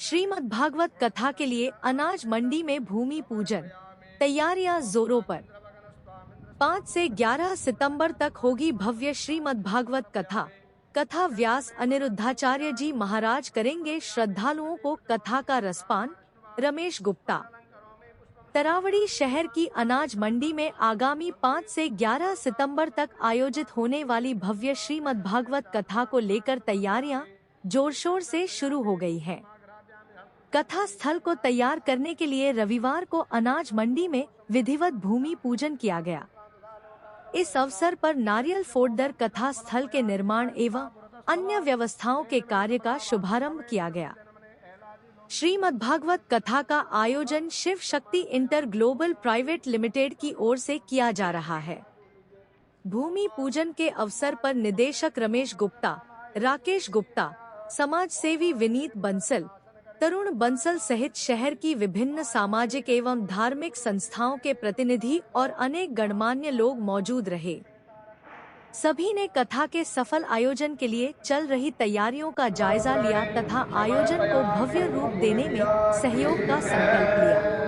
श्रीमद्भागवत कथा के लिए अनाज मंडी में भूमि पूजन तैयारियां जोरों पर। 5 से 11 सितंबर तक होगी भव्य श्रीमद्भागवत कथा। कथा व्यास अनिरुद्धाचार्य जी महाराज करेंगे श्रद्धालुओं को कथा का रसपान। रमेश गुप्ता। तरावड़ी शहर की अनाज मंडी में आगामी 5 से 11 सितंबर तक आयोजित होने वाली भव्य श्रीमद्भागवत कथा को लेकर तैयारियां जोरशोर से शुरू हो गई हैं। कथा स्थल को तैयार करने के लिए रविवार को अनाज मंडी में विधिवत भूमि पूजन किया गया। इस अवसर पर नारियल फोड़कर कथा स्थल के निर्माण एवं अन्य व्यवस्थाओं के कार्य का शुभारंभ किया गया। श्रीमद्भागवत कथा का आयोजन Shiv Shakti inter global private limited की ओर से किया जा रहा है। भूमि पूजन के अवसर पर निदेशक रमेश गुप्ता, राकेश गुप्ता, समाज सेवी विनीत बंसल, तरुण बंसल सहित शहर की विभिन्न सामाजिक एवं धार्मिक संस्थाओं के प्रतिनिधि और अनेक गणमान्य लोग मौजूद रहे। सभी ने कथा के सफल आयोजन के लिए चल रही तैयारियों का जायजा लिया तथा आयोजन को भव्य रूप देने में सहयोग का संकल्प लिया।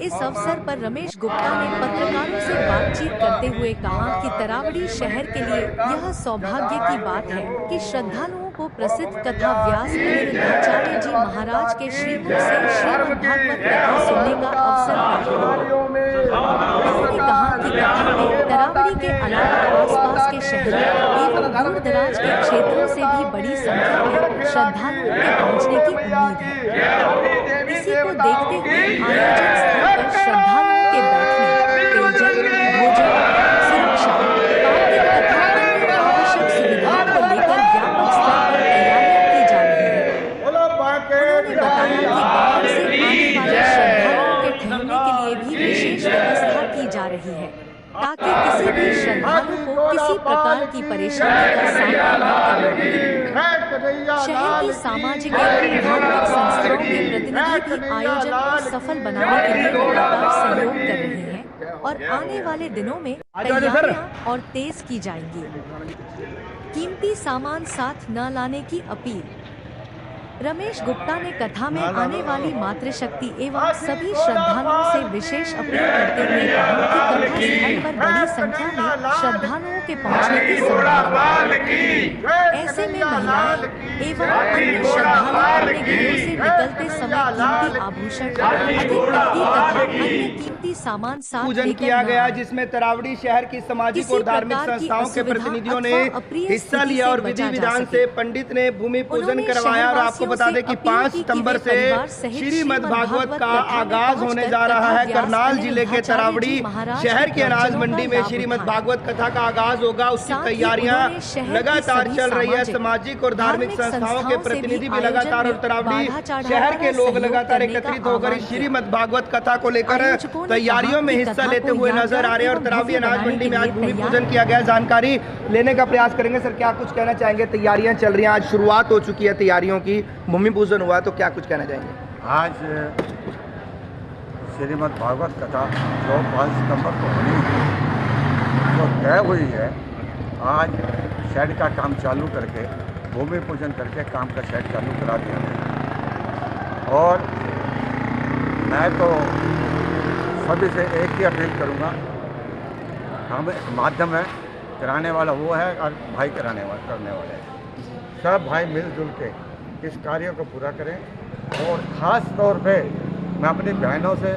इस अवसर पर रमेश गुप्ता ने पत्रकारों से बातचीत करते हुए कहा कि तरावड़ी शहर के लिए यह सौभाग्य की बात है कि श्रद्धालुओं को प्रसिद्ध कथा व्यास अनिरुद्धाचार्य जी महाराज के श्रीमुख से श्रीमद्भागवत कथा सुनने का अवसर प्राप्त हुआ। उन्होंने कहा कि कथा में तरावड़ी के अलावा आसपास के शहरों एवं दूर दराज के क्षेत्रों से भी बड़ी संख्या में श्रद्धालुओं के पहुँचने की उम्मीद है। इसी को देखते हुए आयोजन स्थल पर श्रद्धालुओं के बैठने, पेयजल, भोजन, सुरक्षा, पार्किंग तथा अन्य आवश्यक सुविधाओं को लेकर व्यापक स्तर पर तैयारियां की जा रही है। उन्होंने बताया कि बाहर से आने वाले श्रद्धालुओं के ठहरने के लिए भी विशेष व्यवस्था की जा रही है ताकि किसी भी श्रद्धालु को किसी प्रकार की परेशानी का सामना न करना पड़े। शहर की सामाजिक एवं धार्मिक संस्थाओं के प्रतिनिधि भी आयोजन को सफल बनाने के लिए लगातार सहयोग कर रहे हैं और आने वाले दिनों में तैयारियां और तेज की जाएंगी। कीमती सामान साथ न लाने की अपील। रमेश गुप्ता ने कथा में आने वाली मातृशक्ति एवं सभी श्रद्धालुओं से विशेष अपील करते हुए कहा कि कथा स्थल पर बड़ी संख्या में श्रद्धालुओं के पहुंचने की संभावना है। ऐसे में महिलाएं एवं अन्य श्रद्धालु अपने घरों से निकलते समय कीमती आभूषण, अधिक नकदी तथा अन्य कीमती सामान साथ पूजन किया गया, जिसमें तरावड़ी शहर की सामाजिक और धार्मिक संस्थाओं के प्रतिनिधियों ने हिस्सा लिया और विधि विधान से पंडित ने भूमि पूजन करवाया। और आपको बता दें कि 5 सितंबर से श्रीमद्भागवत का आगाज होने जा रहा है। करनाल जिले के तरावड़ी शहर के अनाज मंडी में श्रीमद्भागवत कथा का आगाज होगा। उसकी तैयारियां लगातार चल रही है। सामाजिक और धार्मिक संस्थाओं के प्रतिनिधि भी लगातार और तरावड़ी शहर के लोग लगातार एकत्रित होकर श्रीमद्भागवत कथा को लेकर तैयारियों में हिस्सा लेते हुए नजर आ रहे हैं। और तरावड़ी अनाज मंडी में आज भूमि पूजन किया गया। जानकारी लेने का प्रयास करेंगे। सर, क्या कुछ कहना चाहेंगे? तैयारियां चल रही हैं, आज शुरुआत हो चुकी है तैयारियों की, भूमि पूजन हुआ, तो क्या कुछ कहना चाहेंगे? आज श्रीमद् भागवत कथा जो 5 सितंबर को होनी जो तय हुई है, आज शेड का काम चालू करके भूमि पूजन करके काम का शेड चालू करा दिया गया। और मैं तो सभी से एक ही अपील करूँगा, हम माध्यम है, कराने वाला वो है और भाई करने वाले सब भाई मिलजुल के इस कार्य को पूरा करें। और ख़ास तौर पे मैं अपनी बहनों से,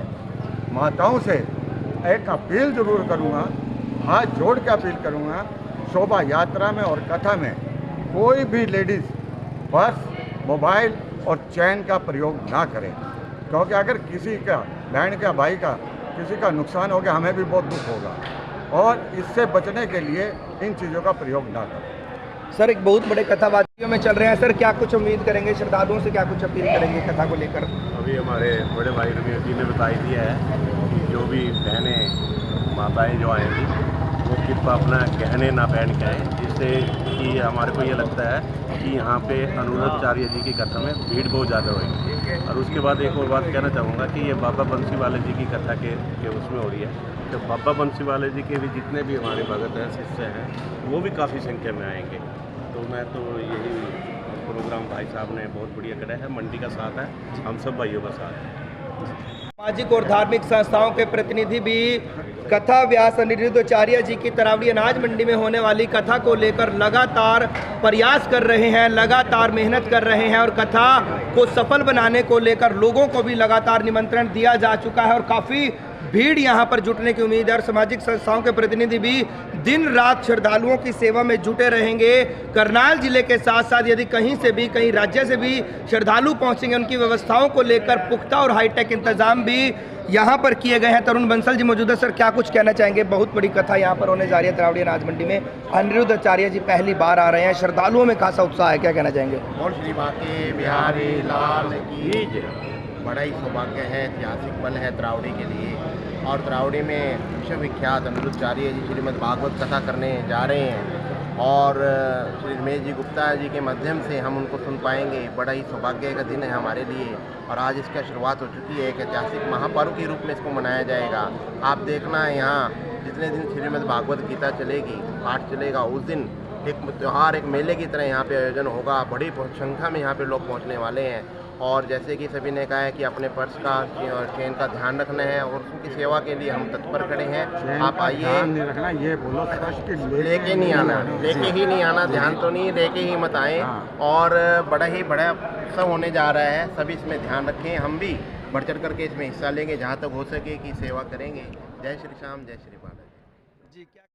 माताओं से एक अपील ज़रूर करूँगा, हाथ जोड़ के अपील करूँगा, शोभा यात्रा में और कथा में कोई भी लेडीज़ पर्स, मोबाइल और चैन का प्रयोग ना करें, क्योंकि अगर किसी का, बहन का, भाई का, किसी का नुकसान हो गया, हमें भी बहुत दुख होगा। और इससे बचने के लिए इन चीज़ों का प्रयोग ना करें। सर, एक बहुत बड़े कथावादियों में चल रहे हैं। सर, क्या कुछ उम्मीद करेंगे श्रद्धालुओं से, क्या कुछ अपील करेंगे कथा को लेकर? अभी हमारे बड़े भाई रमेश जी ने बताई दिया है कि जो भी बहनें, माताएं जो आएंगी वो कृपया अपना गहने ना पहन के आएँ, जिससे कि हमारे को ये लगता है कि यहाँ पे अनिरुद्धाचार्य जी की कथा में भीड़ बहुत ज़्यादा होगी। और उसके बाद एक और बात कहना चाहूँगा कि ये बाबा बंसीवाले जी की कथा के उसमें हो रही है। तो बाबा बंसीवाले जी के भी जितने भी हमारे भगत हैं, शिष्य हैं, वो भी काफ़ी संख्या में आएंगे। तो मैं तो यही आपको प्रोग्राम भाई साहब ने बहुत बढ़िया करा है। मंडी का साथ है, हम सब भाइयों का साथ है। सामाजिक और धार्मिक संस्थाओं के प्रतिनिधि भी कथा व्यास अनिरुद्ध आचार्य जी की तरावड़ी अनाज मंडी में होने वाली कथा को लेकर लगातार प्रयास कर रहे हैं, लगातार मेहनत कर रहे हैं और कथा को सफल बनाने को लेकर लोगों को भी लगातार निमंत्रण दिया जा चुका है और काफ़ी भीड़ यहाँ पर जुटने की उम्मीद है और सामाजिक संस्थाओं के प्रतिनिधि भी दिन रात श्रद्धालुओं की सेवा में जुटे रहेंगे। करनाल जिले के साथ साथ यदि कहीं से भी, कहीं राज्य से भी श्रद्धालु पहुंचेंगे, उनकी व्यवस्थाओं को लेकर पुख्ता और हाईटेक इंतजाम भी यहाँ पर किए गए हैं। तरुण बंसल जी मौजूद है। सर, क्या कुछ कहना चाहेंगे? बहुत बड़ी कथा यहाँ पर होने जा रही है तरावड़ी अनाज मंडी में। अनिरुद्ध आचार्य जी पहली बार आ रहे हैं, श्रद्धालुओं में खासा उत्साह है, क्या कहना चाहेंगे? और श्री बांके बिहारी लाल की जय। बड़ा ही सौभाग्य है, ऐतिहासिक पल है तरावड़ी के लिए। और तरावड़ी में विश्वविख्यात अनिरुद्ध आचार्य जी श्रीमद् भागवत कथा करने जा रहे हैं और श्री रमेश जी गुप्ता जी के माध्यम से हम उनको सुन पाएंगे। बड़ा ही सौभाग्य का दिन है हमारे लिए और आज इसका शुरुआत हो चुकी है। एक ऐतिहासिक महापर्व के रूप में इसको मनाया जाएगा। आप देखना है यहाँ जितने दिन श्रीमद् भागवत गीता चलेगी, पाठ चलेगा, उस दिन एक त्यौहार, एक मेले की तरह यहाँ पे आयोजन होगा। बड़ी संख्या में यहाँ पे लोग पहुँचने वाले हैं और जैसे कि सभी ने कहा है कि अपने पर्स का और चेन का ध्यान रखना है और उनकी सेवा के लिए हम तत्पर खड़े हैं। आप आइए, रखना, ये बोलो लेके नहीं आना, लेके ही नहीं आना, ध्यान तो नहीं, लेके ही मत आए। और बड़ा उत्सव होने जा रहा है, सभी इसमें ध्यान रखें। हम भी बढ़ चढ़ करके इसमें हिस्सा लेंगे, जहाँ तक हो सके कि सेवा करेंगे। जय श्री श्याम, जय श्री